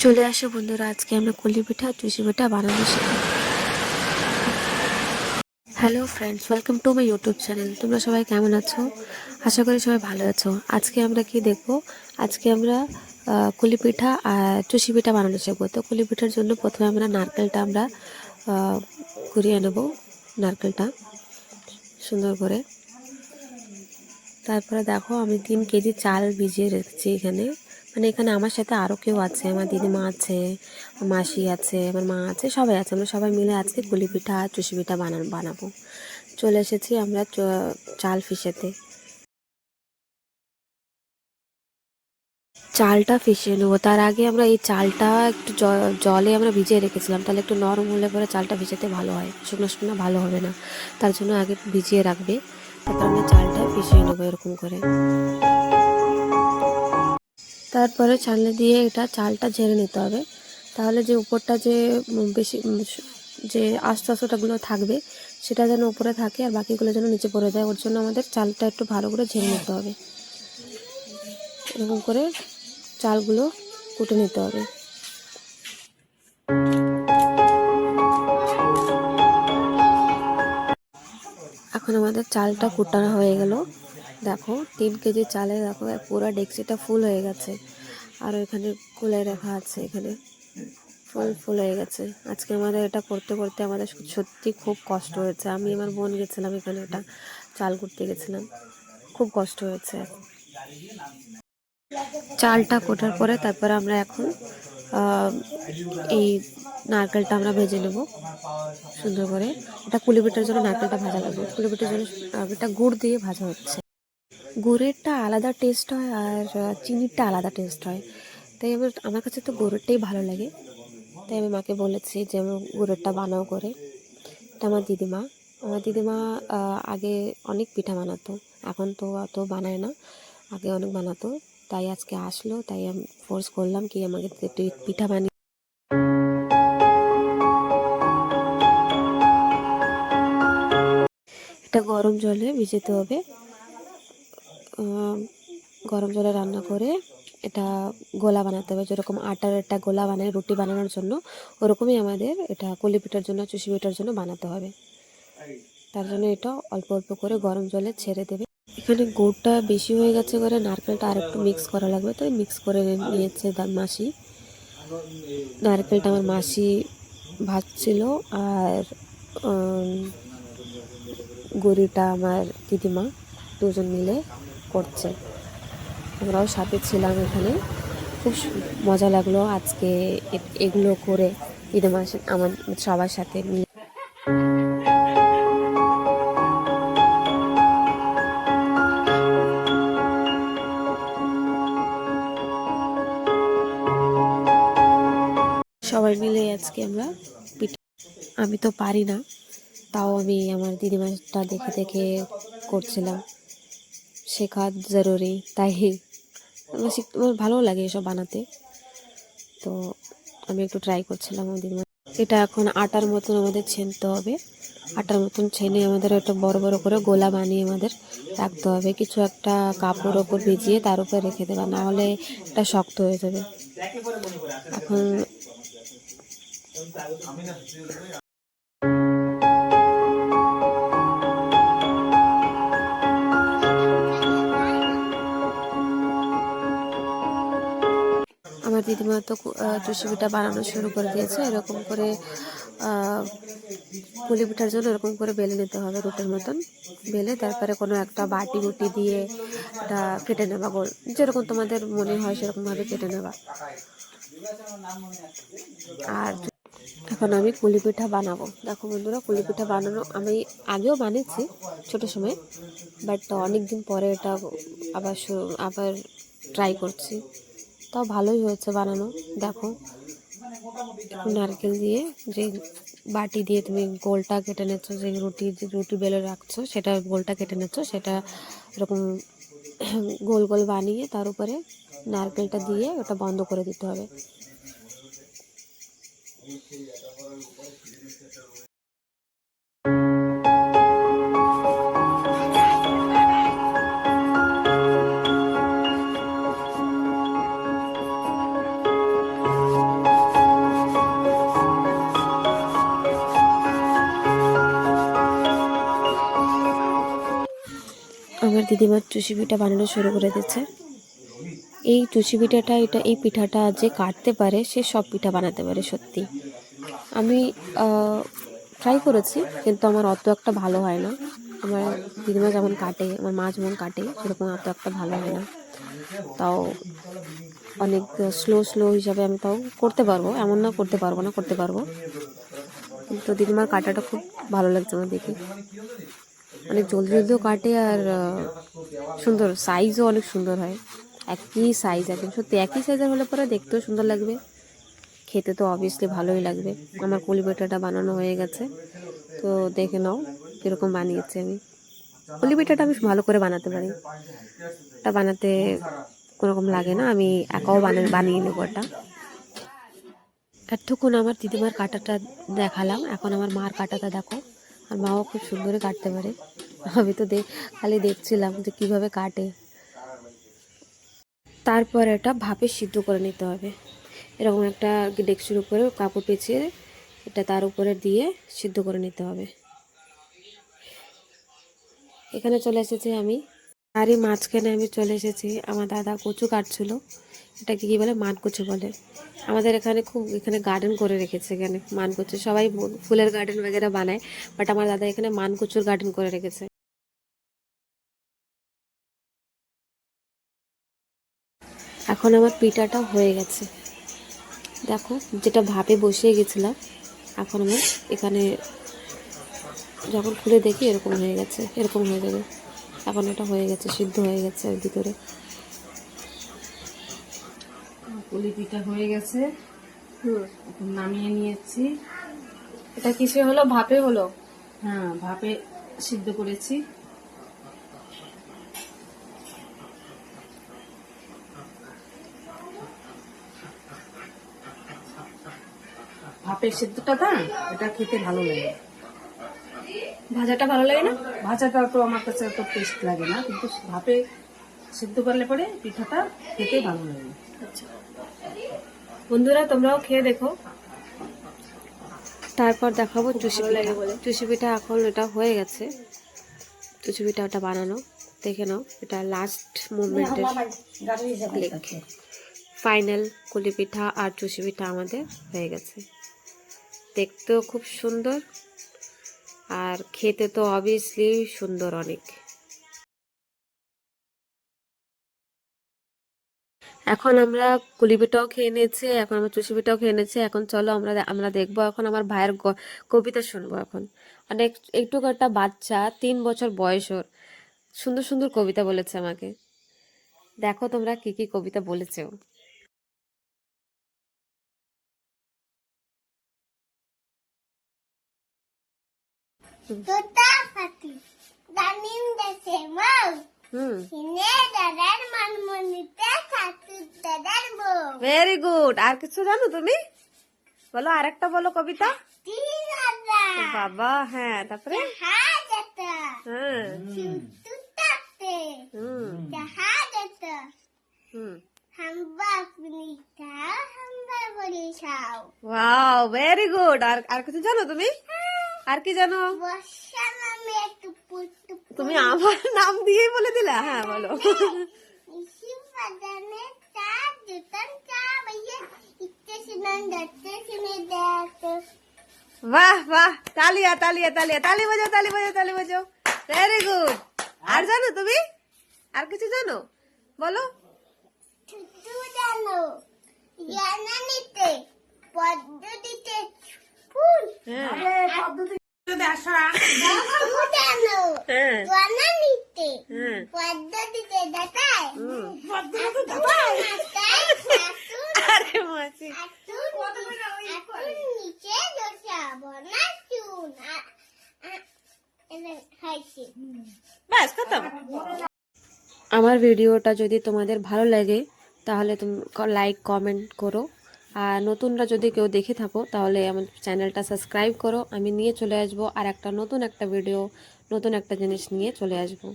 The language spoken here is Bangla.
চলে আসো বন্ধুরা, আজকে আমরা কুলি পিঠা আর চুষি পিঠা বানানো শিখব। Hello friends, welcome to my YouTube channel. তোমরা সবাই কেমন আছো? আশা করি সবাই ভালো আছো। আজকে আমরা কি দেখবো? আজকে আমরা কুলি পিঠা আর চুষি পিঠা বানানো শিখবো। তো কুলি পিঠার জন্য প্রথমে আমরা নারকেলটা কুড়িয়ে নেব, নারকেলটা সুন্দর করে। তারপরে দেখো, আমি 3 কেজি চাল ভিজিয়ে রেখেছি এখানে। মানে এখানে আমার সাথে আরও কেউ আছে, আমার দিদিমা আছে, মাসি আছে, আমার মা আছে, সবাই আছে। আমরা সবাই মিলে আজকে কুলি পিঠা আর চুষি পিঠা বানাবো। চলে এসেছি আমরা চাল ফিসেতে। চালটা ফিসিয়ে নেবো। তার আগে আমরা এই চালটা একটু জলে আমরা ভিজিয়ে রেখেছিলাম, তাহলে একটু নরম হলে পরে চালটা ভিজাতে ভালো হয়, শুকনো শুকনো ভালো হবে না। তার জন্য আগে ভিজিয়ে রাখবে, তারপর আমরা চালটা ফিসিয়ে নেবো এরকম করে। তারপরে চালনি দিয়ে এটা চালটা ঝেড়ে নিতে হবে, তাহলে যে উপরটা যে বেশি যে আস্ত আস্তটাগুলো থাকবে সেটা যেন উপরে থাকে আর বাকিগুলো যেন নিচে পড়ে যায়। ওর জন্য আমাদের চালটা একটু ভালো করে ঝেড়ে নিতে হবে। এরকম করে চালগুলো কুটে নিতে হবে। এখন আমাদের চালটা কুটানো হয়ে গেল। দেখো 3 কেজি চালে দেখো পুরো ডেকচিটা ফুল হয়ে গেছে, আর এখানে কুলে রাখা আছে, এখানে ফুল হয়ে গেছে। আজকে আমাদের এটা করতে করতে আমাদের সত্যি খুব কষ্ট হয়েছে। আমি আমার বোন গেছিলাম এখানে, এটা চাল কুটতে গেছিলাম, খুব কষ্ট হয়েছে। চালটা কোটার পরে তারপরে আমরা এখন এই নারকেলটা আমরা ভেজে নেব সুন্দর করে। এটা কুলি পিঠার জন্য নারকেলটা ভাজা লাগবে। কুলি পিঠার জন্য নারকেলটা গুড় দিয়ে ভাজা হচ্ছে। গুড়েরটা আলাদা টেস্ট হয় আর চিনিরটা আলাদা টেস্ট হয়, তাই আমার কাছে তো গুড়েরটাই ভালো লাগে। তাই আমি মাকে বলেছি যে গুড়েরটা বানাও করে। এটা আমার দিদিমা আগে অনেক পিঠা বানাতো, এখন তো অত বানায় না, আগে অনেক বানাতো। তাই আজকে আসলো, তাই আমি ফোর্স করলাম কি আমাকে একটু পিঠা বানিয়ে। এটা গরম জলে ভিজাতে হবে। গরম জলে রান্না করে এটা গোলা বানাতে হবে, যেরকম আটার একটা গোলা বানায় রুটি বানানোর জন্য, ওরকমই আমাদের এটা কুলি পিঠার জন্য চুষি পিঠার জন্য বানাতে হবে। তার জন্য এটা অল্প অল্প করে গরম জলে ছেড়ে দেবে। এখানে গুড়টা বেশি হয়ে গেছে করে নারকেলটা আরেকটু মিক্স করা লাগবে, তাই মিক্স করে নিয়েছে মাসি। নারকেলটা আমার মাসি ভাজছিল, আর গুড়িটা আমার দিদিমা, দুজন মিলে করছে। আমরাও সাথে ছিলাম এখানে। খুব মজা লাগলো আজকে এগুলো করে দিদিমার আমার সবার সাথে মিলে। সবাই মিলে আজকে আমরা পিঠা, আমি তো পারি না, তাও আমি আমার দিদিমাটা দেখে দেখে করছিলাম। শেখা জরুরি, তাই আমার ভালো লাগে এসব বানাতে, তো আমি একটু ট্রাই করছিলাম আমার দিদিমা। এটা এখন আটার মতন আমাদের ছেনতে হবে। আটার মতন ছেনে আমাদের একটা বড় বড় করে গোলা বানিয়ে আমাদের রাখতে হবে, কিছু একটা কাপড় ওপর ভিজিয়ে তার উপর রেখে দেবে, না হলে এটা শক্ত হয়ে যাবে। এখন আমার দিদিমা তো চুষি পিঠা বানানো শুরু করে দিয়েছে। এরকম করে পুলি পিঠার জন্য এরকম করে বেলে নিতে হবে, রুটির মতন বেলে তারপরে কোনো একটা বাটি বুটি দিয়ে এটা কেটে নেবা, গোল যেরকম তোমাদের মনে হয় সেরকমভাবে কেটে নেবা। আর এখন আমি কুলি পিঠা বানাবো। দেখো বন্ধুরা, কুলি পিঠা বানানো আমি আগেও বানিয়েছি ছোটো সময়, বাট অনেক দিন পরে এটা আবার ট্রাই করছি, তাও ভালোই হয়েছে বানানো। দেখো, নারকেল দিয়ে যে বাটি দিয়ে তুমি গোলটা কেটে নিচ্ছ, যে রুটি বেলে রাখছো সেটা গোলটা কেটে নিচ্ছ, সেটা এরকম গোল গোল বানিয়ে তার উপরে নারকেলটা দিয়ে ওটা বন্ধ করে দিতে হবে। দিদিমার চুষি পিঠা বানানো শুরু করে দিচ্ছে। এই চুষি পিঠাটা এই পিঠাটা যে কাটতে পারে সে সব পিঠা বানাতে পারে সত্যি। আমি ট্রাই করেছি কিন্তু আমার অত একটা ভালো হয় না। আমার দিদিমা যেমন কাটে, আমার মা যেমন কাটে সেরকম অত একটা ভালো হয় না। তাও অনেক স্লো হিসাবে আমি তাও করতে পারবো, এমন না করতে পারবো না, করতে পারবো। কিন্তু দিদিমার কাটাটা খুব ভালো লাগছে আমার দেখে, অনেক জলদিও কাটে আর সুন্দর, সাইজও অনেক সুন্দর হয়। একই সাইজ একদম, সত্যি একই সাইজের হলে পরে দেখতেও সুন্দর লাগবে, খেতে তো অবভিয়াসলি ভালোই লাগবে। আমার কলি পিঠাটা বানানো হয়ে গেছে, তো দেখে নাও কীরকম বানিয়েছি আমি। কলি পিঠাটা আমি ভালো করে বানাতে পারি, এটা বানাতে কোনোরকম লাগে না, আমি একাও বানিয়ে নেবো এটা। এতক্ষণ আমার দিদিমার কাটাটা দেখালাম, এখন আমার মার কাটাটা দেখো। আর মাও খুব সুন্দরই কাটতে পারে, আমি তো খালি দেখছিলাম যে কীভাবে কাটে। তারপর এটা ভাপে সিদ্ধ করে নিতে হবে। এরকম একটা ডেকচির উপরে কাপড় পেঁচিয়ে এটা তার উপরে দিয়ে সিদ্ধ করে নিতে হবে। এখানে চলে এসেছি আমি, তারই মাঝখানে আমি চলে এসেছি, আমার দাদা কচু কাটছিল। এটাকে কী বলে, মানকচু বলে। আমাদের এখানে গার্ডেন করে রেখেছে, এখানে মানকচু, সবাই ফুলের গার্ডেন वगैरह বানায়, বাট আমার দাদা এখানে মানকচুর গার্ডেন করে রেখেছে। এখন আমার পিঠাটা হয়ে গেছে, দেখো যেটা ভাপে বসিয়ে গেছিলাম, এখন আমার এখানে যখন খুলে দেখি এরকম হয়ে গেছে, এরকম হয়ে যাবে। এখন এটা হয়ে গেছে, সিদ্ধ হয়ে গেছে এর ভিতরে। পুলি পিঠা হয়ে গেছে, এখন নামিয়ে নিয়েছি। এটা কিসে হলো, ভাপে হলো? হ্যাঁ, ভাপে সিদ্ধ করেছি। ভাপের সিদ্ধটা না, এটা খেতে ভালো লাগে। ভাজাটা ভালো লাগে না? ভাজাটা তো আমার কাছে এত টেস্ট লাগে না, কিন্তু ভাপে সিদ্ধ করলে পরে পিঠাটা খেতে ভালো লাগে। আচ্ছা বন্ধুরা, তোমরাও খেয়ে দেখো, তারপর দেখাবো চুষি পিঠা। চুষি পিঠা এখন এটা হয়ে গেছে, চুষি পিঠা ওটা বানানো, দেখে নাও। এটা লাস্ট মুভমেন্টের ফাইনাল কুলি পিঠা আর চুষি পিঠা আমাদের হয়ে গেছে। দেখতেও খুব সুন্দর আর খেতে তো অবভিয়াসলি সুন্দর অনেক। এখন আমরা কুলি পিঠাও খেয়ে নিয়েছি, এখন আমরা চুষি পিঠাও খেয়ে নিয়েছি। এখন চলো আমরা দেখবো, এখন আমার ভাইয়ের কবিতা শুনবো। এখন অনেক একটু একটা বাচ্চা, 3 বছর বয়স ওর, সুন্দর সুন্দর কবিতা বলেছে আমাকে। দেখো তোমরা কি কি কবিতা বলেছে ও। তোতা পাখি জানিম দেশে মাও হিনে দাদার মনমনিতে থাকি দাদার বউ। Very good. আর কিছু জানো তুমি? বলো, আরেকটা বলো কবিতা। বাবা, হ্যাঁ, তারপরে জাহাজটা হ্যাঁ তুতাতে জাহাজটা হাম্বা পুনিতা হাম্বা বরিশাও। Wow, very good. আর কিছু জানো তুমি? আর কি জানো? বর্ষা নামে টুপু টুপু। তুমি আমার নাম দিয়েই বলে দিলা। হ্যাঁ বলো। ইসি বাজানে চা দুতন চা ভাইয়া ইচ্ছে সিনান দত্তে সিনে দেখ। বাহ বাহ, তালিয়া তালিয়া তালিয়া, তালি বাজাও, তালি বাজাও, তালি বাজাও। Very good. আর জানো তুমি? আর কিছু জানো? বলো। ছুটু জানো জ্ঞানানিতে পদ্ধতিতে ফুল। হ্যাঁ ছুটু জানো হ্যাঁ জ্ঞানানিতে হ্যাঁ। পদ্ধতিতে দেখায়। আরে মাসি, নিচে দশা বনা চুন ব্যাস খতম। আমার ভিডিওটা যদি তোমাদের ভালো লাগে তাহলে তুমি লাইক কমেন্ট করো, আর নতুনরা যদি কেউ দেখে থাকো তাহলে আমার চ্যানেলটা সাবস্ক্রাইব করো। আমি নিয়ে চলে আসবো আর একটা নতুন একটা ভিডিও, নতুন একটা জিনিস নিয়ে চলে আসবো।